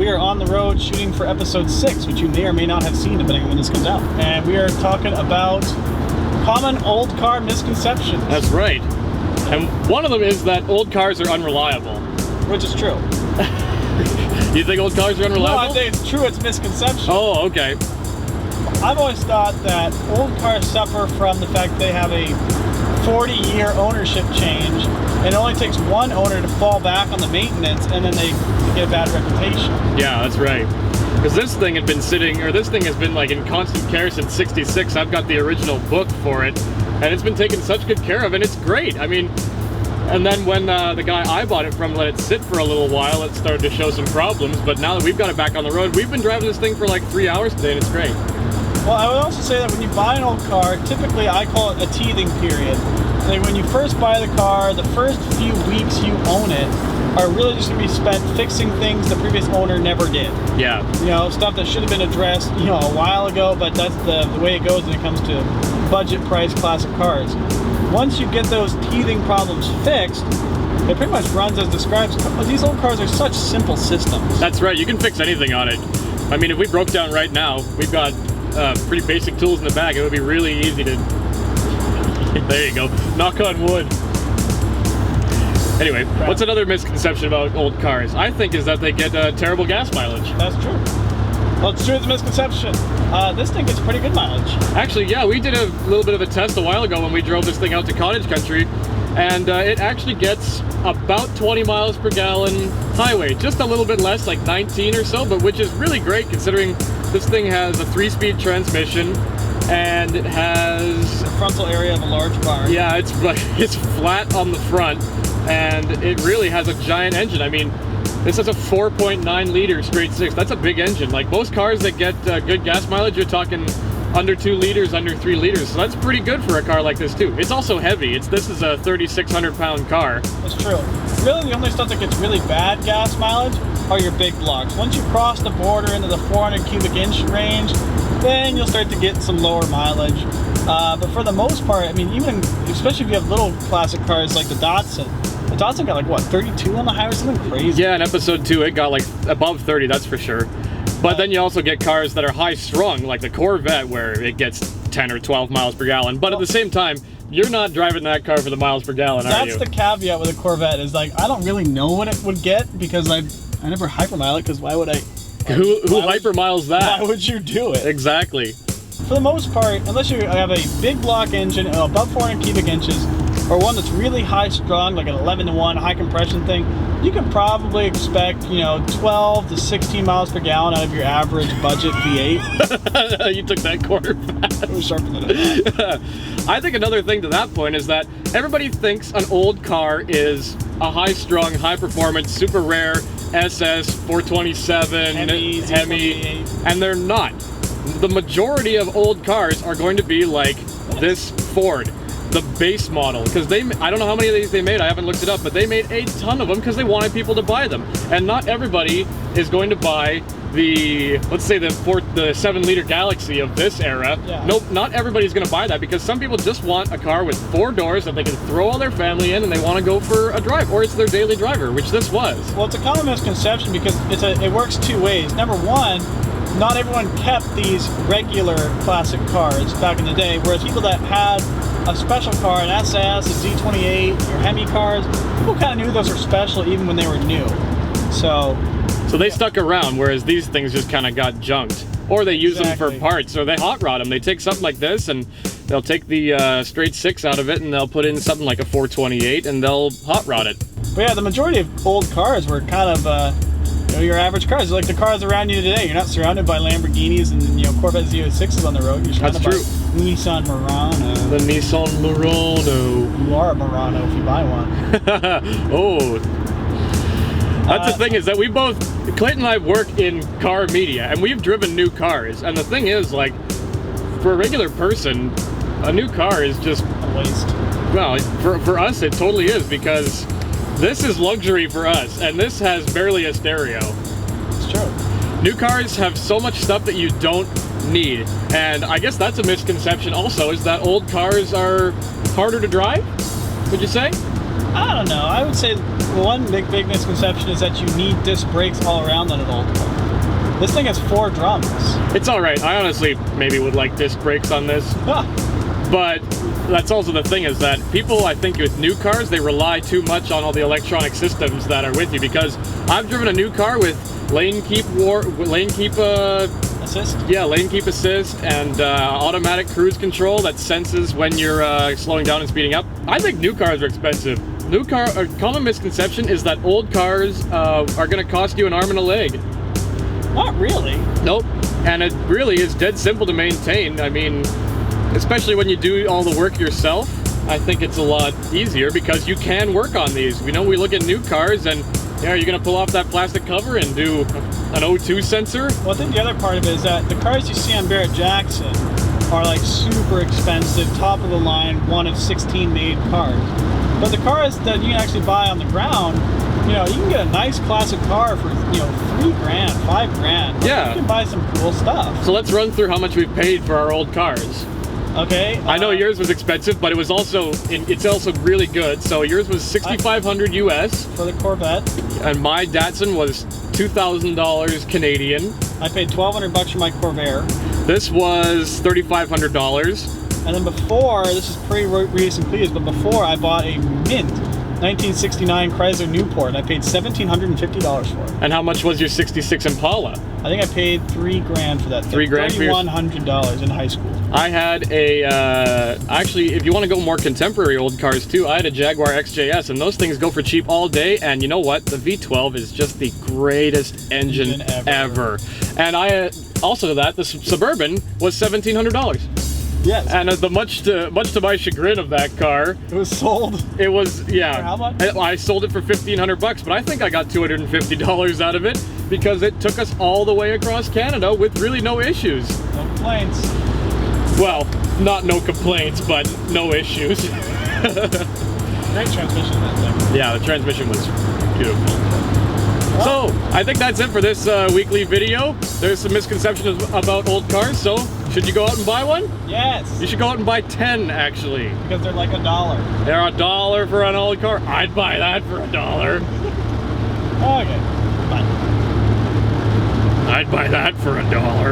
we are on the road shooting for episode 6, which you may or may not have seen depending on when this comes out. And we are talking about common old car misconceptions. That's right. And one of them is that old cars are unreliable. Which is true. You think old cars are unreliable? No, I think it's true, it's misconception. Oh, okay. I've always thought that old cars suffer from the fact they have a 40-year ownership change, and it only takes one owner to fall back on the maintenance, and then they get a bad reputation. Yeah, that's right. Because this thing had been sitting, or this thing has been like in constant care since '66. I've got the original book for it, and it's been taken such good care of, and it's great. I mean, and then when the guy I bought it from let it sit for a little while, it started to show some problems, but now that we've got it back on the road, we've been driving this thing for like 3 hours today, and it's great. Well, I would also say that when you buy an old car, typically I call it a teething period. Like when you first buy the car, the first few weeks you own it are really just going to be spent fixing things the previous owner never did. Yeah. You know, stuff that should have been addressed, you know, a while ago, but that's the way it goes when it comes to budget price classic cars. Once you get those teething problems fixed, it pretty much runs as described. These old cars are such simple systems. That's right. You can fix anything on it. I mean, if we broke down right now, we've got pretty basic tools in the bag. It would be really easy to... There you go. Knock on wood. Anyway, what's another misconception about old cars? I think is that they get terrible gas mileage. That's true. Well, it's true, it's a misconception. This thing gets pretty good mileage. Actually, yeah, we did a little bit of a test a while ago when we drove this thing out to cottage country, and it actually gets about 20 miles per gallon highway. Just a little bit less, like 19 or so, but which is really great considering this thing has a 3-speed transmission, and it has... The frontal area of a large barn. Yeah, it's flat on the front, and it really has a giant engine. I mean, this is a 4.9 liter straight 6. That's a big engine. Like most cars that get good gas mileage, you're talking under 2 liters, under 3 liters. So that's pretty good for a car like this too. It's also heavy. This is a 3,600 pound car. That's true. Really, the only stuff that gets really bad gas mileage are your big blocks. Once you cross the border into the 400 cubic inch range, then you'll start to get some lower mileage. But for the most part, I mean, especially if you have little classic cars like the Datsun got like, what, 32 on the highway, something crazy? Yeah, in episode 2, it got like above 30, that's for sure. But then you also get cars that are high-strung, like the Corvette, where it gets 10 or 12 miles per gallon. But at the same time, you're not driving that car for the miles per gallon, are you? That's the caveat with a Corvette, is like, I don't really know what it would get, because I never hypermile it, because why would I? Who hypermiles that? Why would you do it? Exactly. For the most part, unless you have a big block engine above 400 cubic inches, or one that's really high-strung, like an 11-to-1 high-compression thing, you can probably expect, 12 to 16 miles per gallon out of your average budget V8. You took that corner fast. It was sharper than it. I think another thing to that point is that everybody thinks an old car is a high-strung, high-performance, super rare SS 427 Hemi, and they're not. The majority of old cars are going to be like this Ford, the base model, because I don't know how many of these they made, I haven't looked it up, but they made a ton of them because they wanted people to buy them. And not everybody is going to buy the, let's say the 7-liter Galaxy of this era. Yeah. Nope, not everybody's going to buy that, because some people just want a car with 4 doors that they can throw all their family in and they want to go for a drive, or it's their daily driver, which this was. Well, it's a common misconception because it works 2 ways. Number one, not everyone kept these regular classic cars back in the day, whereas people that had a special car, an SS, a Z28, or Hemi cars, people kind of knew those were special even when they were new. So they stuck around, whereas these things just kind of got junked. Or they use them for parts, or they hot rod them. They take something like this, and they'll take the straight 6 out of it, and they'll put in something like a 428, and they'll hot rod it. But yeah, the majority of old cars were kind of your average cars. Like the cars around you today, you're not surrounded by Lamborghinis and Corvette Z06s on the road. You're surrounded by Nissan Murano. The Nissan Murano. You are a Murano if you buy one. Oh. That's the thing, is that Clayton and I work in car media, and we've driven new cars. And the thing is, like, for a regular person, a new car is just a waste. Well, for us, it totally is, because this is luxury for us, and this has barely a stereo. It's true. New cars have so much stuff that you don't need, and I guess that's a misconception also, is that old cars are harder to drive, would you say? I don't know. I would say one big misconception is that you need disc brakes all around on an old car. This thing has 4 drums. It's all right. I honestly maybe would like disc brakes on this. But that's also the thing, is that people, I think, with new cars, they rely too much on all the electronic systems that are with you. Because I've driven a new car with lane keep assist. Yeah, lane keep assist and automatic cruise control that senses when you're slowing down and speeding up. I think new cars are expensive. A common misconception is that old cars are going to cost you an arm and a leg. Not really. Nope. And it really is dead simple to maintain. I mean, especially when you do all the work yourself, I think it's a lot easier because you can work on these. We look at new cars and, yeah, are you going to pull off that plastic cover and do an O2 sensor? Well, I think the other part of it is that the cars you see on Barrett-Jackson are like super expensive, top of the line, 1 of 16 made cars. But the cars that you can actually buy on the ground, you can get a nice classic car for, $3 grand, $5 grand. Yeah. You can buy some cool stuff. So let's run through how much we've paid for our old cars. Okay. I know yours was expensive, but it's also really good. So yours was $6,500 US for the Corvette, and my Datsun was $2,000 Canadian. I paid $1,200 for my Corvair. This was $3,500. And then before, this is pre-Reidus and Cletus, but before I bought a mint 1969 Chrysler Newport. I paid $1,750 for it. And how much was your '66 Impala? I think I paid $3 grand for that. $3 grand for your... $3,100 in high school. I had a actually, if you want to go more contemporary old cars too, I had a Jaguar XJS, and those things go for cheap all day. And you know what? The V12 is just the greatest engine ever. And I also the Suburban was $1,700. Yes. And much to my chagrin of that car, it was sold. It was, yeah. For how much? I sold it for $1,500, but I think I got $250 out of it because it took us all the way across Canada with really no issues. No complaints. Well, not no complaints, but no issues. Great transmission, that thing. Yeah, the transmission was beautiful. So, I think that's it for this weekly video. There's some misconceptions about old cars, so should you go out and buy one? Yes. You should go out and buy 10, actually. Because they're like $1. They're $1 for an old car. I'd buy that for $1. Okay, bye. I'd buy that for $1.